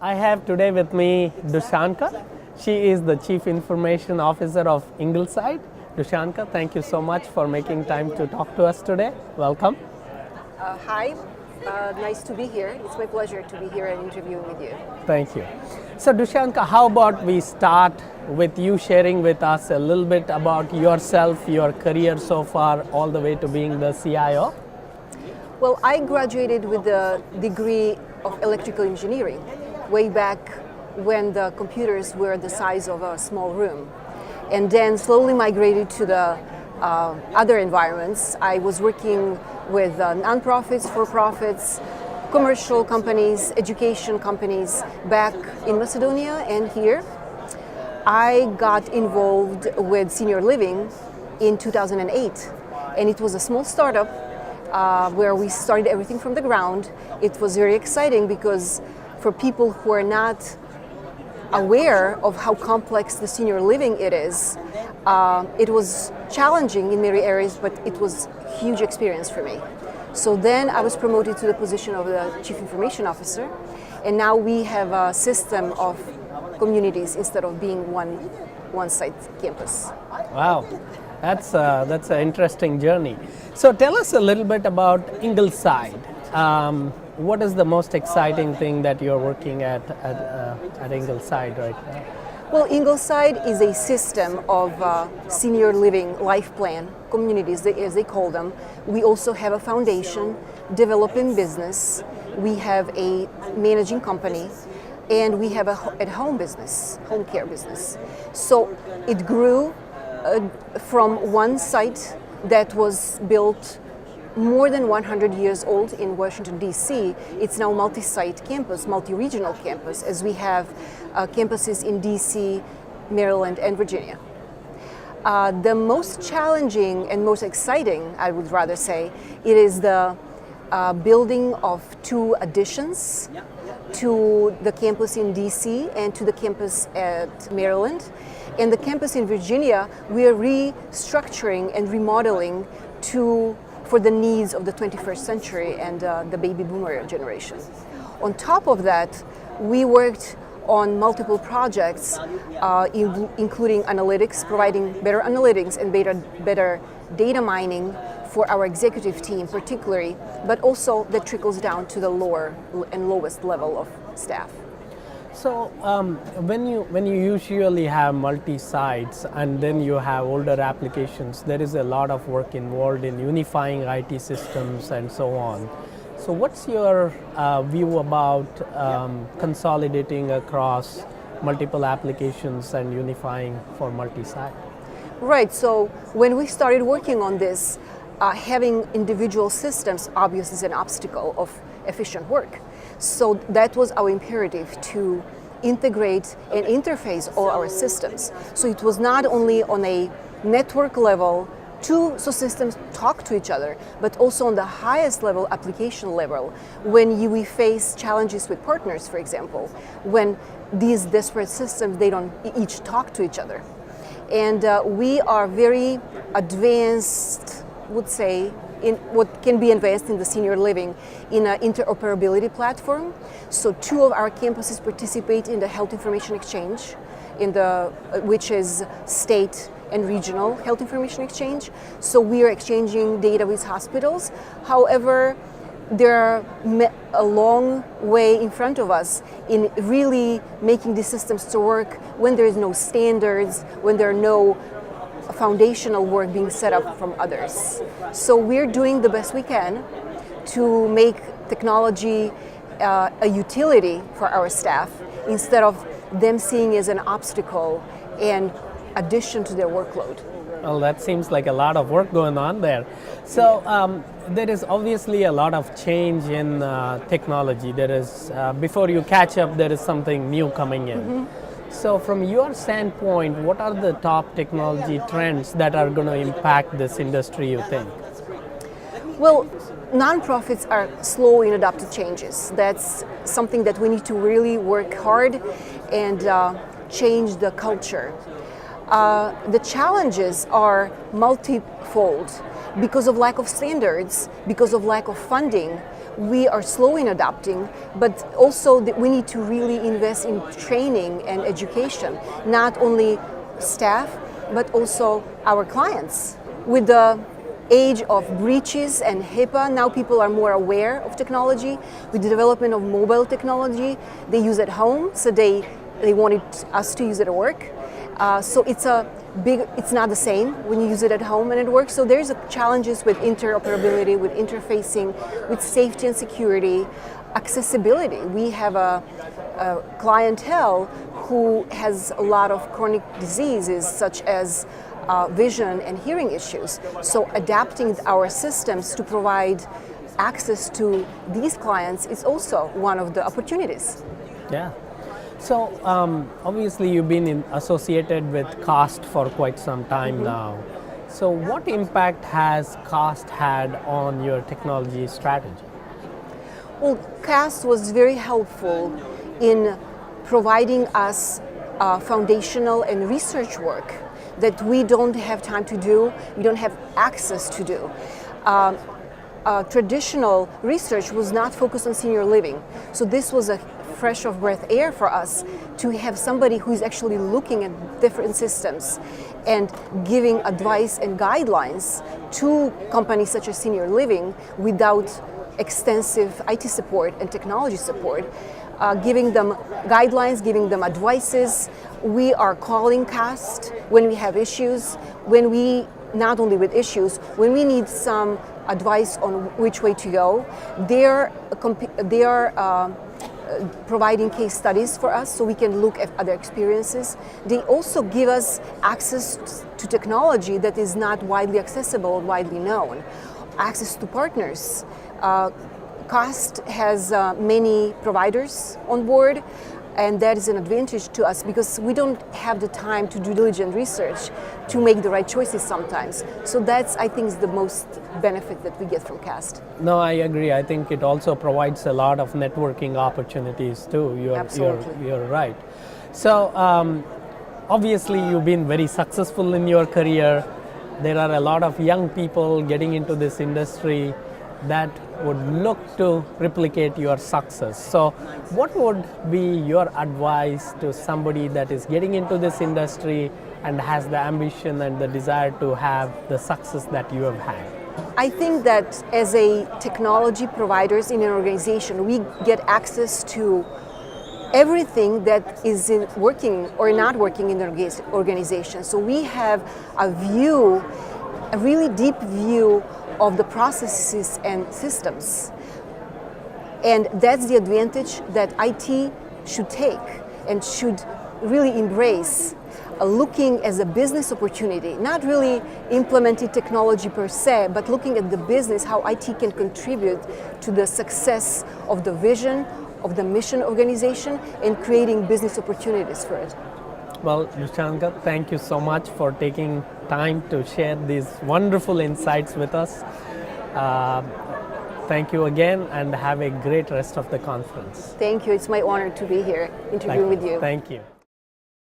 I have today with me Dusanka. She is the Chief Information Officer of Ingleside. Dusanka, thank you so much for making time to talk to us today. Welcome. Hi, nice to be here. It's my pleasure to be here and interviewing with you. Thank you. So Dusanka, how about we start with you sharing with us a little bit about yourself, your career so far, all the way to being the CIO? Well, I graduated with a degree of electrical engineering way back when the computers were the size of a small room, and then slowly migrated to the other environments. I was working with nonprofits, for-profits, commercial companies, education companies back in Macedonia and here. I got involved with senior living in 2008, and it was a small startup where we started everything from the ground. It was very exciting because for people who are not aware of how complex the senior living it is, it was challenging in many areas, but it was a huge experience for me. So then I was promoted to the position of the Chief Information Officer, and now we have a system of communities instead of being one site campus. Wow, that's an interesting journey. So tell us a little bit about Ingleside. What is the most exciting thing that you're working at Ingleside right now? Well, Ingleside is a system of senior living life plan communities, as they call them. We also have a foundation, developing business. We have a managing company, and we have a at-home business, home care business. So it grew from one site that was built more than 100 years old in Washington, D.C. It's now multi-site campus, multi-regional campus, as we have campuses in D.C., Maryland, and Virginia. The most challenging and most exciting, I would rather say, it is the building of two additions to the campus in D.C. and to the campus at Maryland. And the campus in Virginia, we are restructuring and remodeling for the needs of the 21st century and the baby boomer generation. On top of that, we worked on multiple projects, including analytics, providing better analytics and better data mining for our executive team particularly, but also that trickles down to the lower and lowest level of staff. So when you usually have multi-sites and then you have older applications, there is a lot of work involved in unifying IT systems and so on. So what's your view about consolidating across multiple applications and unifying for multi-site? Right, so when we started working on this, having individual systems obviously is an obstacle of efficient work. So that was our imperative, to integrate and interface all our systems. So it was not only on a network level, so systems talk to each other, but also on the highest level, application level, when we face challenges with partners, for example, when these disparate systems, they don't each talk to each other. And we are very advanced, would say, in what can be advanced in the senior living in an interoperability platform. So two of our campuses participate in the Health Information Exchange, which is state and regional health information exchange. So we are exchanging data with hospitals. However, there are a long way in front of us in really making these systems to work when there is no standards, when there are no foundational work being set up from others. So we're doing the best we can to make technology a utility for our staff instead of them seeing as an obstacle and addition to their workload. Well, that seems like a lot of work going on there. So there is obviously a lot of change in technology. There is, before you catch up, there is something new coming in. Mm-hmm. So from your standpoint, what are the top technology trends that are going to impact this industry, you think? Well, nonprofits are slow in adapting changes. That's something that we need to really work hard and change the culture. The challenges are multifold because of lack of standards, because of lack of funding. we are slow in adapting, but also we need to really invest in training and education, not only staff, but also our clients. With the age of breaches and HIPAA, now people are more aware of technology. With the development of mobile technology, they use it at home, so they wanted us to use it at work. So it's not the same when you use it at home and at work. So there's challenges with interoperability, with interfacing, with safety and security, accessibility. We have a clientele who has a lot of chronic diseases such as vision and hearing issues. So adapting our systems to provide access to these clients is also one of the opportunities. Yeah. So obviously you've been associated with CAST for quite some time now. So what impact has CAST had on your technology strategy? Well, CAST was very helpful in providing us foundational and research work that we don't have time to do, we don't have access to do. Traditional research was not focused on senior living, so this was a fresh of breath air for us to have somebody who is actually looking at different systems and giving advice and guidelines to companies such as senior living without extensive IT support and technology support, giving them guidelines, giving them advices. We are calling CAST when we have issues, when we, not only with issues, when we need some advice on which way to go. They are providing case studies for us so we can look at other experiences. They also give us access to technology that is not widely accessible, widely known. Access to partners. CAST has many providers on board, and that is an advantage to us because we don't have the time to do diligent research to make the right choices sometimes. So that's, I think, is the most benefit that we get from CAST. No, I agree. I think it also provides a lot of networking opportunities too. You're right. So obviously you've been very successful in your career. There are a lot of young people getting into this industry that would look to replicate your success. So what would be your advice to somebody that is getting into this industry and has the ambition and the desire to have the success that you have had? I think that as a technology providers in an organization, we get access to everything that is working or not working in the organization. So we have a view, a really deep view of the processes and systems. And that's the advantage that IT should take and should really embrace, looking as a business opportunity, not really implementing technology per se, but looking at the business, how IT can contribute to the success of the vision, of the mission organization, and creating business opportunities for it. Well, Dusanka, thank you so much for taking time to share these wonderful insights with us. Thank you again and have a great rest of the conference. Thank you. It's my honor to be here interviewing with you. Thank you.